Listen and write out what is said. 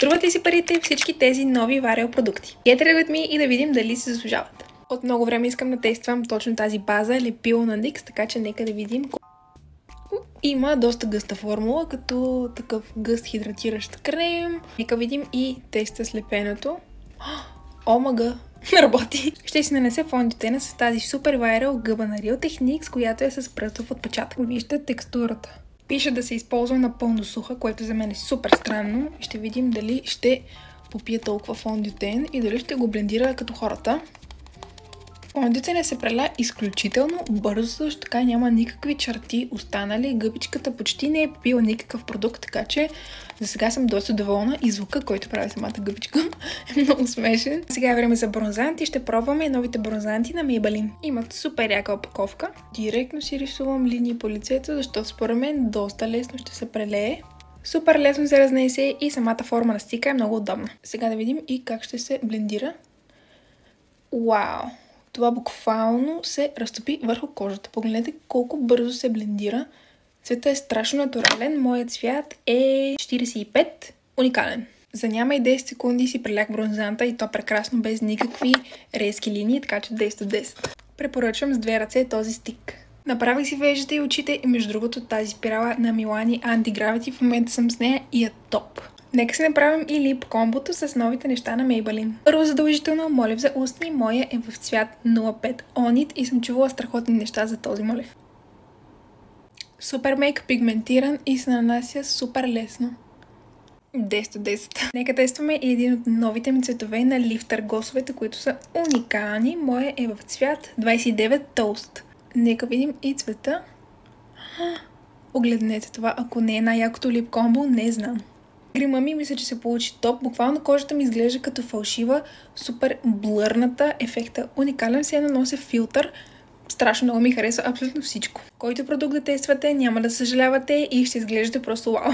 Струват ли си парите всички тези нови Варио продукти? Get ready with me и да видим дали се заслужават. От много време искам да тествам точно тази база, лепило на NYX, така че нека да видим. Има доста гъста формула, като такъв гъст хидратиращ крем. Нека видим и теста с лепеното. Омага! Работи! Ще си нанесе фондютена с тази супер вайрал гъба на Real Techniques, която е с пръстов отпечатък. Вижте текстурата. Пише да се използва напълно суха, което за мен е супер странно. Ще видим дали ще попие толкова фондютен и дали ще го блендира като хората. Фондютенът се преля изключително бързо, също така няма никакви черти останали. Гъбичката почти не е попила никакъв продукт, така че за сега съм доста доволна и звука, който прави самата гъбичка е много смешен. Сега е време за бронзанти. Ще пробваме новите бронзанти на Maybelline. Имат супер яка опаковка. Директно си рисувам линии по лицето, защото според мен доста лесно ще се прелее. Супер лесно се разнесе и самата форма на стика е много удобна. Сега да видим и как ще се блендира. Вау! Това буквално се разтопи върху кожата. Погледнете колко бързо се блендира. Цветът е страшно натурален. Моят цвят е 45. Уникален. За няма и 10 секунди си прелях бронзанта и то прекрасно, без никакви резки линии, така че 10 от 10. Препоръчвам с две ръце този стик. Направих си веждите и очите и между другото тази спирала на Milani Anti-Gravity, в момента съм с нея и е топ. Нека се направим и лип комбото с новите неща на Maybelline. Първо задължително молив за устни. Моя е в цвят 05 Onit и съм чувала страхотни неща за този молив. Супер мейк, пигментиран и се нанася супер лесно. 10 от 10. Нека тестваме и един от новите ми цветове на лифтър глосовете, които са уникални. Моя е в цвят 29 Toast. Нека видим и цвета. Огледнете това, ако не е най-якото лип комбо, не знам. Грима ми мисля, че се получи топ. Буквално кожата ми изглежда като фалшива, супер блърната, ефекта уникален, се нанося филтър. Страшно много ми харесва абсолютно всичко. Който продукт да тествате, няма да съжалявате и ще изглеждате просто вау.